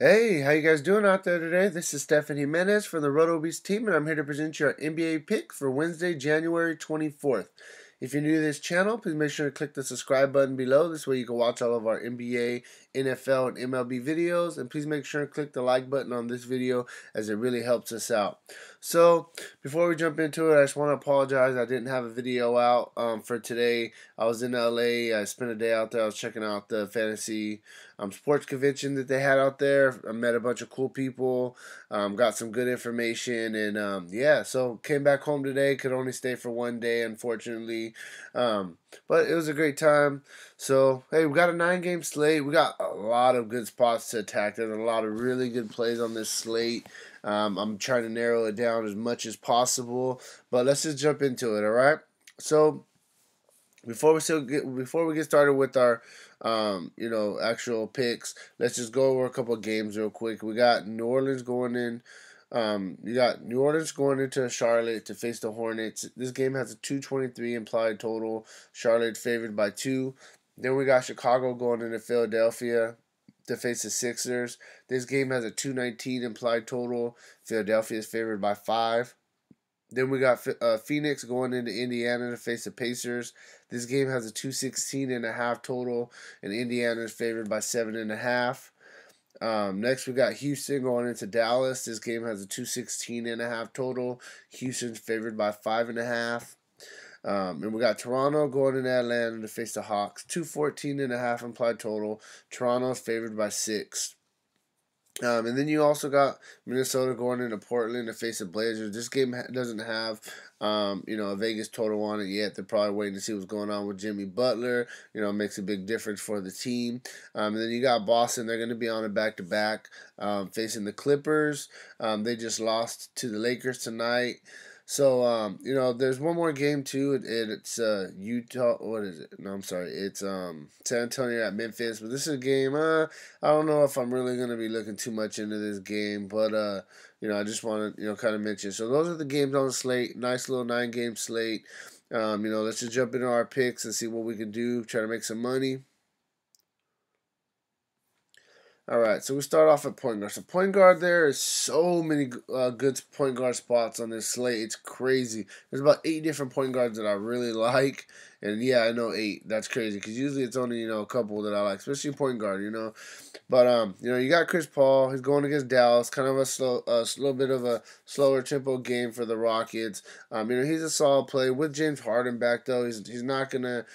Hey, how you guys doing out there today? This is Stefan Jimenez from the Roto Beast team, and I'm here to present you our NBA pick for Wednesday, January 24th. If you're new to this channel, please make sure to click the subscribe button below. This way you can watch all of our NBA, NFL, and MLB videos. And please make sure to click the like button on this video as it really helps us out. So, before we jump into it, I just want to apologize. I didn't have a video out for today. I was in LA. I spent a day out there. I was checking out the fantasy sports convention that they had out there. I met a bunch of cool people, got some good information, and yeah, so came back home today. Could only stay for one day, unfortunately, but it was a great time. So hey, we got a 9-game slate. We got a lot of good spots to attack. There's a lot of really good plays on this slate. I'm trying to narrow it down as much as possible, but let's just jump into it. All right, so. Before we get started with our actual picks, let's just go over a couple of games real quick. We got New Orleans going in. You got New Orleans going into Charlotte to face the Hornets. This game has a 223 implied total. Charlotte favored by 2. Then we got Chicago going into Philadelphia to face the Sixers. This game has a 219 implied total. Philadelphia is favored by 5. Then we got Phoenix going into Indiana to face the Pacers. This game has a 216.5 total, and Indiana is favored by 7.5. Next, we got Houston going into Dallas. This game has a 216.5 total. Houston's favored by 5.5. And we got Toronto going into Atlanta to face the Hawks. 214.5 implied total. Toronto's favored by 6. And then you also got Minnesota going into Portland to face the Blazers. This game doesn't have, a Vegas total on it yet. They're probably waiting to see what's going on with Jimmy Butler. It makes a big difference for the team. And then you got Boston. They're going to be on a back-to-back facing the Clippers. They just lost to the Lakers tonight. So, there's one more game too. It's Utah. What is it? No, I'm sorry. It's San Antonio at Memphis. But this is a game. I don't know if I'm really gonna be looking too much into this game. But I just want to kind of mention. So those are the games on the slate. Nice little 9-game slate. Let's just jump into our picks and see what we can do. Try to make some money. All right, so we start off at point guard. So point guard, there is so many good point guard spots on this slate. It's crazy. There's about 8 different point guards that I really like, and yeah, I know 8. That's crazy because usually it's only a couple that I like, especially point guard. But you got Chris Paul. He's going against Dallas. Kind of a little bit of a slower tempo game for the Rockets. He's a solid play with James Harden back though. He's not gonna.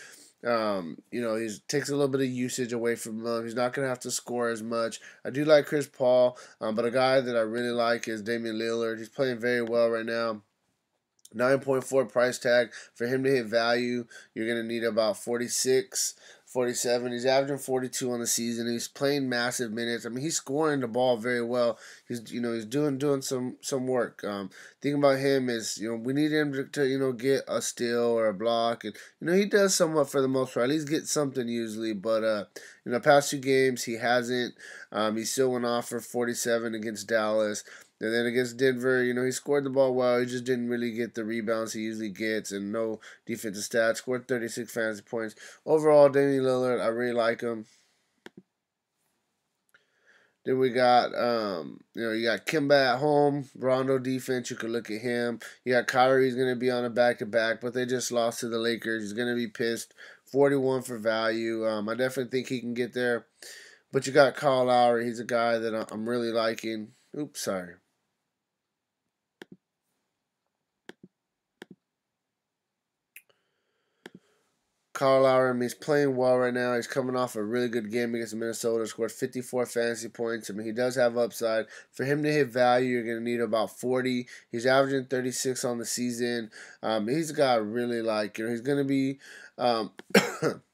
He takes a little bit of usage away from him. He's not going to have to score as much. I do like Chris Paul, but a guy that I really like is Damian Lillard. He's playing very well right now. 9.4 price tag. For him to hit value, you're going to need about 46, 47. He's averaging 42 on the season. He's playing massive minutes. I mean, he's scoring the ball very well. He's doing some work. Thing about him is, we need him to get a steal or a block, and he does somewhat for the most part. At least get something usually, but past 2 games he hasn't. He still went off for 47 against Dallas. And then against Denver, he scored the ball well. He just didn't really get the rebounds he usually gets and no defensive stats. Scored 36 fantasy points. Overall, Damian Lillard, I really like him. Then we got, you got Kemba at home. Rondo defense, you could look at him. You got Kyrie, he's going to be on a back-to-back, but they just lost to the Lakers. He's going to be pissed. 41 for value. I definitely think he can get there. But you got Kyle Lowry. He's a guy that I'm really liking. Oops, sorry. Kyle Lowry, he's playing well right now. He's coming off a really good game against Minnesota. Scored 54 fantasy points. He does have upside. For him to hit value, you're going to need about 40. He's averaging 36 on the season. He's a guy I really like. He's going to be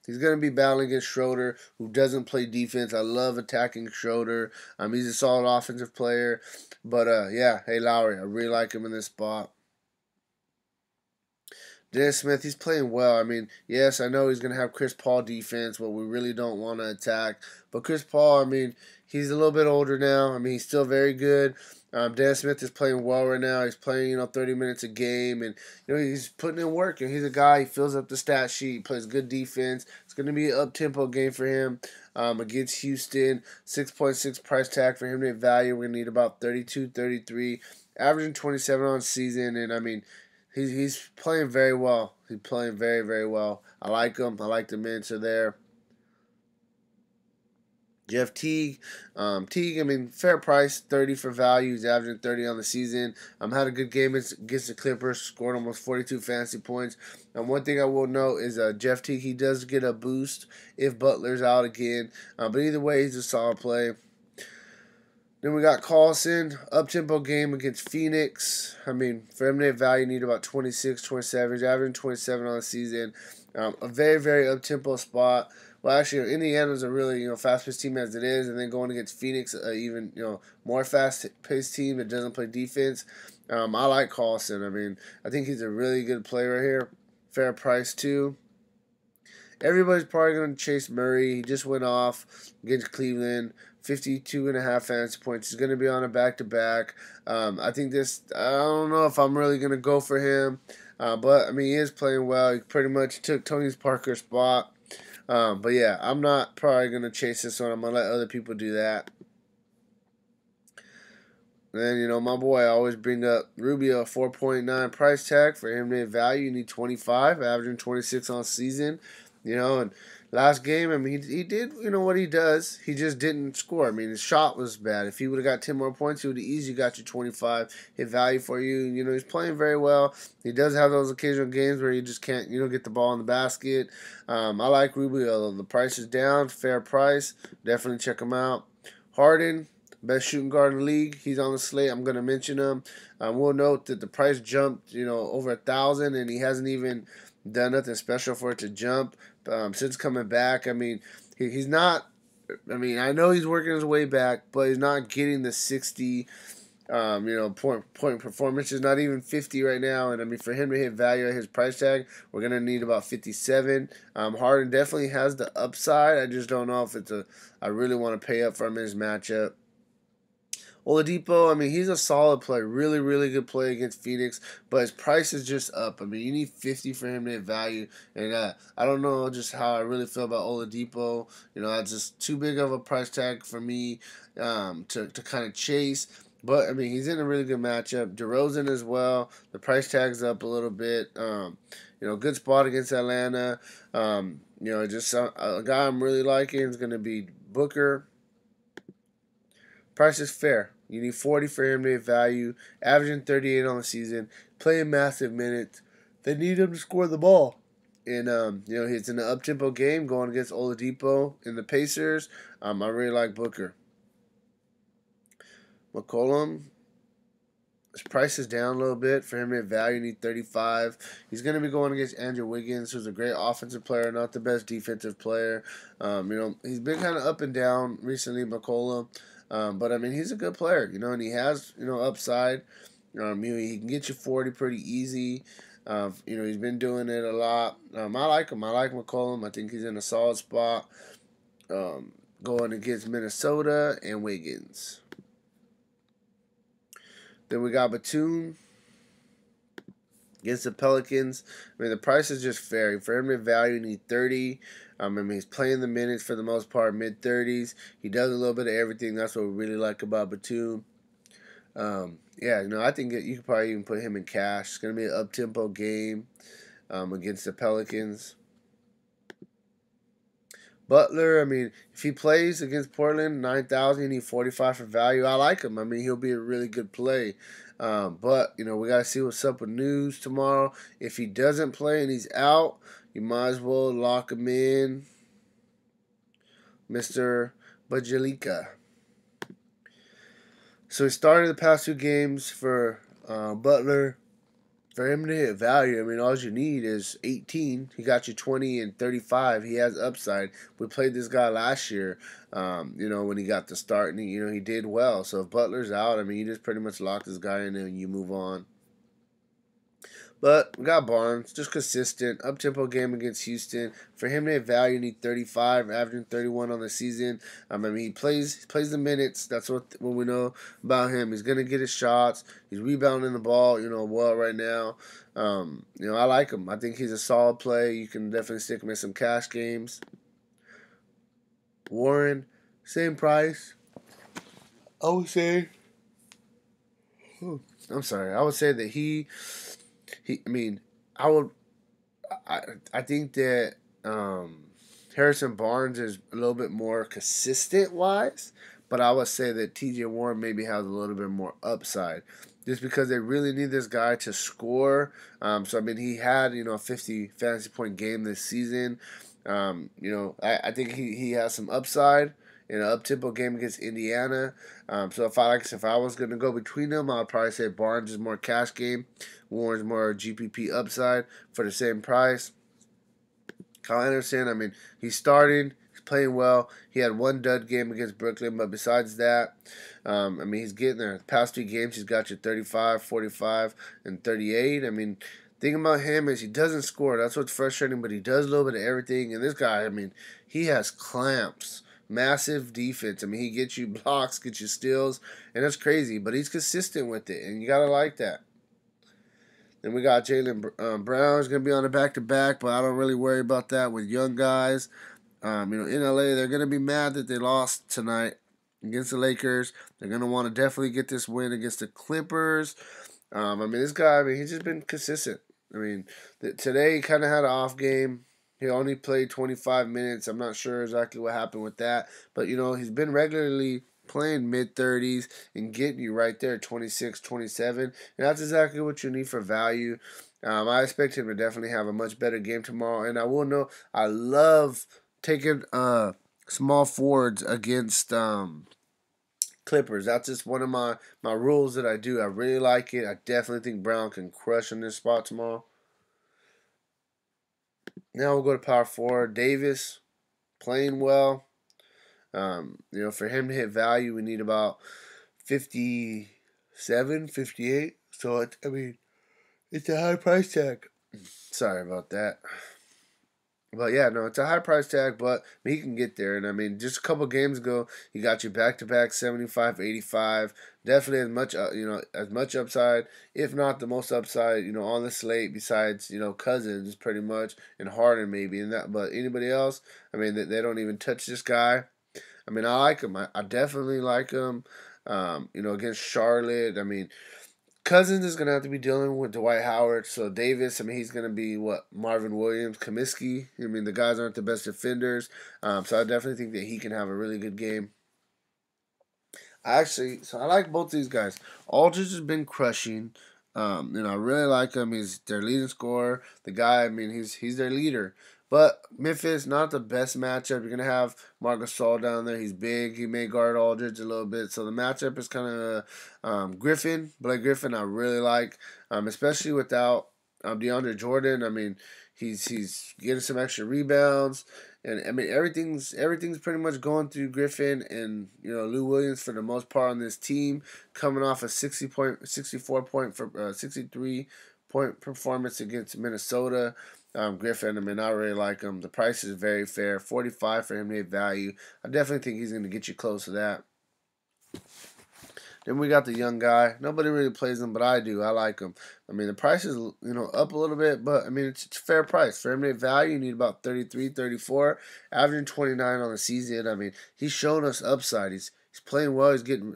he's going to be battling against Schroeder, who doesn't play defense. I love attacking Schroeder. He's a solid offensive player. But yeah, hey Lowry, I really like him in this spot. Dennis Smith, he's playing well. Yes, I know he's going to have Chris Paul defense, but we really don't want to attack. But Chris Paul, he's a little bit older now. He's still very good. Dennis Smith is playing well right now. He's playing, 30 minutes a game, and he's putting in work. And he's a guy. He fills up the stat sheet. He plays good defense. It's going to be an up-tempo game for him. against Houston. 6.6 price tag for him to value. We're going to need about 32, 33, averaging 27 on season. And, I mean, he's playing very well. He's playing very, very well. I like him. I like the minutes are there. Jeff Teague, I mean, fair price, 30 for value. He's averaging 30 on the season. Had a good game against the Clippers, scored almost 42 fantasy points. And one thing I will note is Jeff Teague, he does get a boost if Butler's out again. But either way, he's a solid play. Then we got Carlson, up-tempo game against Phoenix. I mean, for him to have value, you need about 26, 27. He's averaging 27 on the season. A very, very up-tempo spot. Well, actually, Indiana's a really fast-paced team as it is, and then going against Phoenix, even more fast-paced team that doesn't play defense. I like Carlson. I mean, I think he's a really good player right here. Fair price too. Everybody's probably going to chase Murray. He just went off against Cleveland. 52.5 fantasy points. He's going to be on a back-to-back. I think I don't know if I'm really going to go for him. But, I mean, he is playing well. He pretty much took Tony Parker's spot. But yeah, I'm not probably going to chase this one. I'm going to let other people do that. And, my boy, I always bring up Rubio, 4.9 price tag. For him to value, you need 25, averaging 26 on season. And last game, I mean, he did, what he does. He just didn't score. I mean, his shot was bad. If he would have got 10 more points, he would have easily got you 25, hit value for you. He's playing very well. He does have those occasional games where you just can't, get the ball in the basket. I like Rubio. The price is down, fair price. Definitely check him out. Harden, best shooting guard in the league. He's on the slate. I'm going to mention him. We'll note that the price jumped, over 1,000, and he hasn't even done nothing special for it to jump since coming back. I mean, he's not. I mean, I know he's working his way back, but he's not getting the 60, point performance. Is not even 50 right now. And I mean, for him to hit value at his price tag, we're gonna need about 57. Harden definitely has the upside. I just don't know if I really want to pay up for him in his matchup. Oladipo, I mean, he's a solid play. Really, really good play against Phoenix. But his price is just up. I mean, you need 50 for him to hit value. And I don't know just how I really feel about Oladipo. That's just too big of a price tag for me to kind of chase. But, I mean, he's in a really good matchup. DeRozan as well. The price tag's up a little bit. Good spot against Atlanta. Just a guy I'm really liking is going to be Booker. Price is fair. You need 40 for him to hit value, averaging 38 on the season, playing massive minutes. They need him to score the ball. And, he's in an up-tempo game going against Oladipo in the Pacers. I really like Booker. McCollum, his price is down a little bit. For him to hit value, you need 35. He's going to be going against Andrew Wiggins, who's a great offensive player, not the best defensive player. He's been kind of up and down recently, McCollum. But, I mean, he's a good player, and he has, upside. He can get you 40 pretty easy. He's been doing it a lot. I like him. I like McCollum. I think he's in a solid spot going against Minnesota and Wiggins. Then we got Batum against the Pelicans. I mean, the price is just fair. For him to value, you need 30. I mean, he's playing the minutes for the most part, mid-30s. He does a little bit of everything. That's what we really like about Batum. I think you could probably even put him in cash. It's going to be an up-tempo game against the Pelicans. Butler, I mean, if he plays against Portland, 9,000, you need 45 for value. I like him. I mean, he'll be a really good play. But, we got to see what's up with news tomorrow. If he doesn't play and he's out, you might as well lock him in, Mr. Bajalica. So he started the past 2 games for Butler. For him to hit value, I mean, all you need is 18. He got you 20 and 35. He has upside. We played this guy last year, when he got the start, and he did well. So if Butler's out, I mean, you just pretty much lock this guy in and you move on. But we got Barnes, just consistent, up-tempo game against Houston. For him to hit value, you need 35, averaging 31 on the season. I mean, he plays the minutes. That's what we know about him. He's going to get his shots. He's rebounding the ball, well right now. I like him. I think he's a solid play. You can definitely stick him in some cash games. Warren, same price. I would say. I'm sorry. I would say that he. I mean, I would. I I think that Harrison Barnes is a little bit more consistent wise, but I would say that T.J. Warren maybe has a little bit more upside, just because they really need this guy to score. So I mean, he had a 50 fantasy point game this season. I think he has some upside in an up tempo game against Indiana. So if I was gonna go between them, I'd probably say Barnes is more cash game, Warren's more GPP upside for the same price. Kyle Anderson, I mean, he's starting. He's playing well. He had one dud game against Brooklyn, but besides that, I mean, he's getting there. The past 3 games, he's got you 35, 45, and 38. I mean, thing about him is he doesn't score. That's what's frustrating, but he does a little bit of everything. And this guy, I mean, he has clamps. Massive defense. I mean, he gets you blocks, gets you steals, and that's crazy. But he's consistent with it, and you gotta like that. Then we got Jaylen Brown is going to be on a back-to-back, but I don't really worry about that with young guys. In LA, they're going to be mad that they lost tonight against the Lakers. They're going to want to definitely get this win against the Clippers. This guy, he's just been consistent. Today he kind of had an off game. He only played 25 minutes. I'm not sure exactly what happened with that. But, he's been regularly playing mid-30s and getting you right there, 26, 27. And that's exactly what you need for value. I expect him to definitely have a much better game tomorrow. And I will know, I love taking small forwards against Clippers. That's just one of my rules that I do. I really like it. I definitely think Brown can crush in this spot tomorrow. Now we'll go to power forward. Davis, playing well. For him to hit value, we need about 57, 58. So, it's a high price tag. Sorry about that. But yeah, no, it's a high price tag, but he can get there. And just a couple games ago, he got you back-to-back 75, 85. Definitely as much upside, if not the most upside, on the slate besides, Cousins pretty much, and Harden maybe. But anybody else, they don't even touch this guy. I like him. I definitely like him. Against Charlotte. Cousins is going to have to be dealing with Dwight Howard. So Davis, he's going to be Marvin Williams, Comiskey. The guys aren't the best defenders. So I definitely think that he can have a really good game. I like both these guys. Aldridge has been crushing. I really like him. He's their leading scorer. The guy, he's their leader. But Memphis, not the best matchup. You're going to have Marc Gasol down there. He's big. He may guard Aldridge a little bit. So the matchup is kind of Griffin. Blake Griffin I really like, especially without DeAndre Jordan. He's getting some extra rebounds. And everything's pretty much going through Griffin and Lou Williams for the most part on this team, coming off a 63 point performance against Minnesota. Griffin, I really like him. The price is very fair, 45 for him to hit value. I definitely think he's going to get you close to that. Then we got the young guy. Nobody really plays him, but I do. I like him. The price is, up a little bit, but, it's a fair price. For him to hit value, you need about 33, 34, averaging 29 on the season. He's shown us upside. He's playing well. He's getting,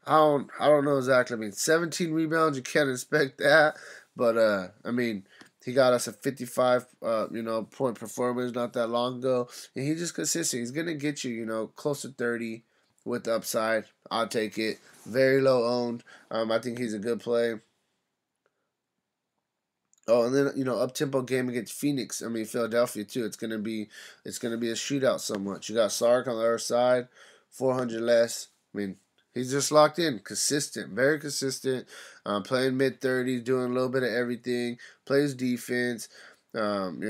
I don't know exactly. 17 rebounds, you can't expect that. But, he got us a 55, point performance not that long ago. And he's just consistent. He's going to get you, close to 30 with the upside. I'll take it. Very low owned. I think he's a good play. Oh, and then up-tempo game against Phoenix. Philadelphia too. It's gonna be a shootout somewhat. You got Sark on the other side, 400 less. He's just locked in, consistent, very consistent. Playing mid-30s, doing a little bit of everything. Plays defense. For him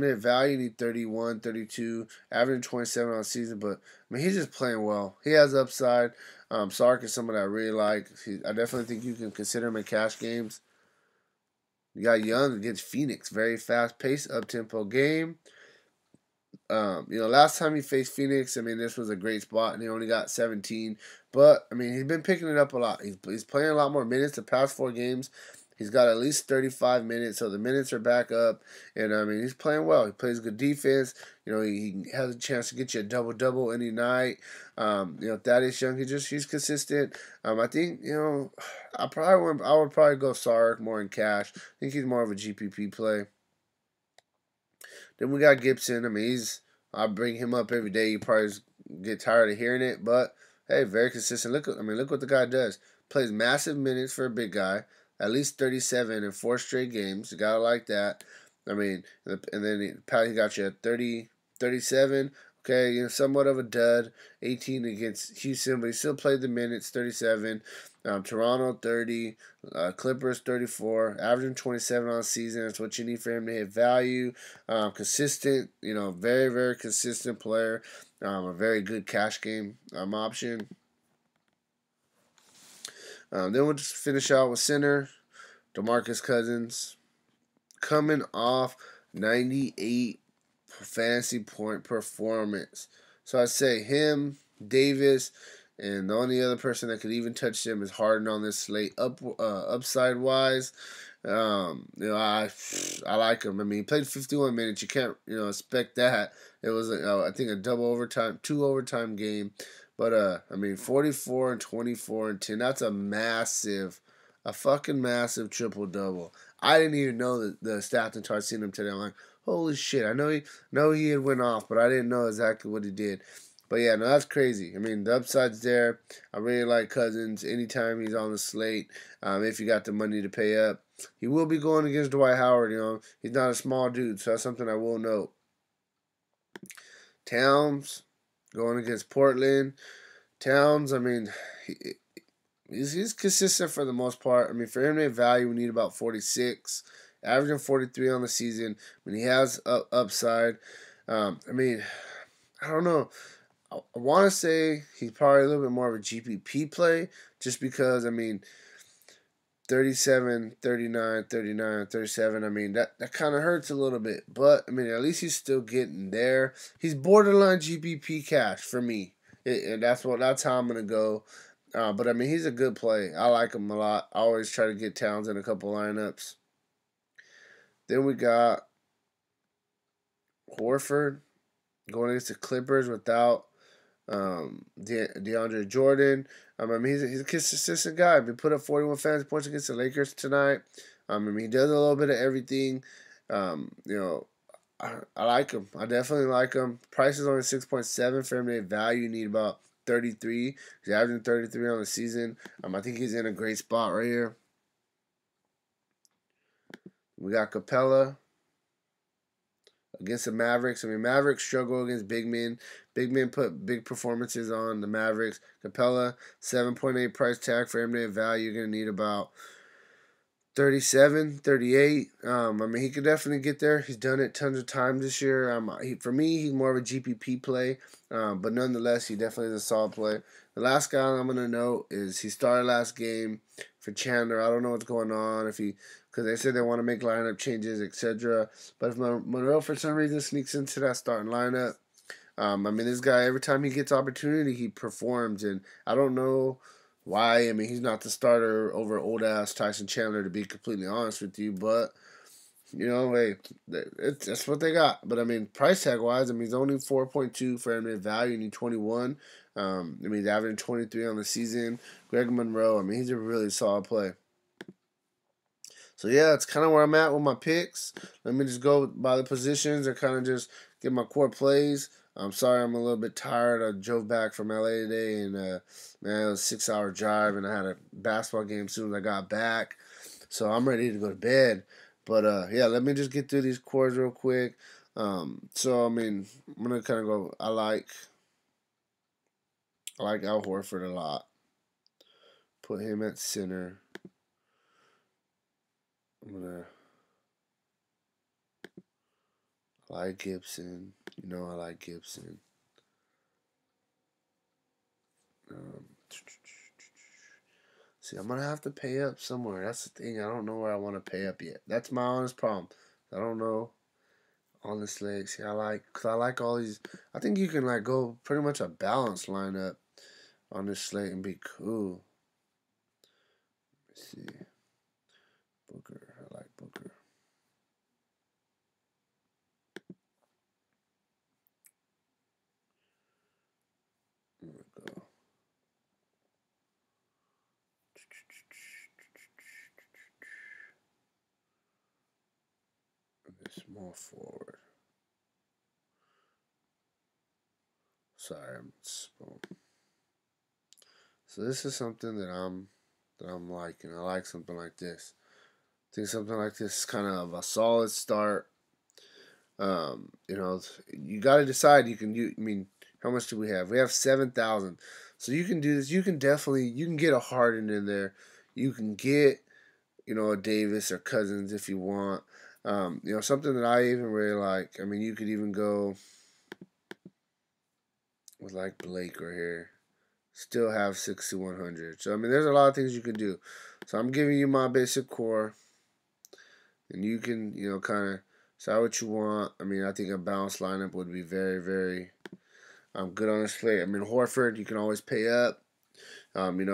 to hit value, you need 31, 32, averaging 27 on the season. But he's just playing well. He has upside. Sark is someone I really like. I definitely think you can consider him in cash games. You got Young against Phoenix, very fast-paced, up-tempo game. Last time he faced Phoenix, this was a great spot, and he only got 17. But he's been picking it up a lot. He's playing a lot more minutes the past 4 games. He's got at least 35 minutes, so the minutes are back up. And, I mean, he's playing well. He plays good defense. You know, he has a chance to get you a double-double any night. You know, Thaddeus Young, he's consistent. I think, you know, I would probably go Sark more in cash. I think he's more of a GPP play. Then we got Gibson. I mean, I bring him up every day. You probably get tired of hearing it, but hey, very consistent. Look what the guy does. Plays massive minutes for a big guy. At least 37 in 4 straight games. You gotta like that. I mean, and then he got you at 30, 37. Okay, you know, somewhat of a dud. 18 against Houston, but he still played the minutes. 37. Toronto 30. Clippers 34. Averaging 27 on the season. That's what you need for him to hit value. Consistent. You know, very very consistent player. A very good cash game option. Then we'll just finish out with center, DeMarcus Cousins, coming off 98 fantasy point performance. So I'd say him, Davis, and the only other person that could even touch him is Harden on this slate. Upside wise, you know, I like him. I mean, he played 51 minutes. You can't, you know, expect that. It was I think a double overtime, 2 overtime game. But I mean, 44 and 24 and 10. That's a fucking massive triple double. I didn't even know the stats until I seen him today. I'm like, holy shit! I know he had went off, but I didn't know exactly what he did. But yeah, no, that's crazy. I mean, the upside's there. I really like Cousins anytime he's on the slate. If you got the money to pay up, he will be going against Dwight Howard. You know, he's not a small dude, so that's something I will note. Towns going against Portland. Towns, I mean, he's consistent for the most part. I mean, for him to have value, we need about 46, averaging 43 on the season. I mean, he has upside. I mean, I don't know. I want to say he's probably a little bit more of a GPP play just because, I mean, 37, 39, 39, 37. I mean, that kind of hurts a little bit. But, I mean, at least he's still getting there. He's borderline GPP cash for me. And that's how I'm going to go. But, I mean, he's a good play. I like him a lot. I always try to get Towns in a couple lineups. Then we got Horford going against the Clippers without DeAndre Jordan. I mean, he's a consistent guy. He put up 41 fantasy points against the Lakers tonight. I mean, he does a little bit of everything. You know, I like him. I definitely like him. Price is only 6.7 for him to value. You need about 33. He's averaging 33 on the season. I think he's in a great spot right here. We got Capella against the Mavericks. I mean, Mavericks struggle against big men. Big men put big performances on the Mavericks. Capella, 7.8 price tag for him to have value. You're going to need about 37, 38. I mean, he could definitely get there. He's done it tons of times this year. For me, he's more of a GPP play. But nonetheless, he definitely is a solid play. The last guy I'm going to note is he started last game for Chandler. I don't know what's going on. Because they said they want to make lineup changes, etc. But if Monroe, for some reason, sneaks into that starting lineup, I mean, this guy, every time he gets opportunity, he performs. And I don't know why. I mean, he's not the starter over old-ass Tyson Chandler, to be completely honest with you. But, you know, hey, that's what they got. But, I mean, price tag-wise, I mean, he's only 4.2 for him in value. You need 21. I mean, he's averaging 23 on the season. Greg Monroe, I mean, he's a really solid play. So, yeah, that's kind of where I'm at with my picks. Let me just go by the positions and kind of just get my core plays. I'm sorry I'm a little bit tired. I drove back from LA today, and, man, it was a 6-hour drive, and I had a basketball game as soon as I got back. So I'm ready to go to bed. But, yeah, let me just get through these cores real quick. So, I mean, I'm going to kind of go, I like Al Horford a lot. Put him at center. I like Gibson. You know I like Gibson. See, I'm going to have to pay up somewhere. That's the thing. I don't know where I want to pay up yet. That's my honest problem. I don't know. Honestly, see, because I like all these. I think you can, like, go pretty much a balanced lineup on this slate and be cool. Let's see. Booker. I like Booker. There we go. Small forward. Sorry, so this is something that I'm liking. I like something like this. I think something like this is kind of a solid start. You know, you got to decide. I mean, how much do we have? We have 7,000. So you can do this. You can get a Harden in there. You can get, a Davis or Cousins if you want. Something that I even really like. I mean, you could even go with like Blake right here. Still have 6,100. So I mean, there's a lot of things you can do. So I'm giving you my basic core, and you can kind of decide what you want. I mean, I think a balanced lineup would be very, very good on this slate. I mean, Horford, you can always pay up. Me,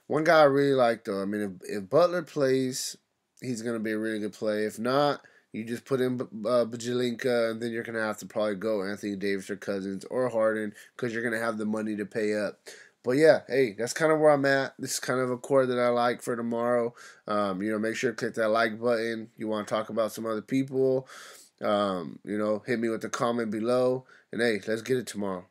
one guy I really like though. I mean, if Butler plays, he's gonna be a really good play. If not, you just put in Bajalinka, and then you're gonna have to probably go Anthony Davis or Cousins or Harden because you're gonna have the money to pay up. But yeah, hey, that's kind of where I'm at. This is kind of a core that I like for tomorrow. Make sure to click that like button. You want to talk about some other people? Hit me with a comment below. And hey, let's get it tomorrow.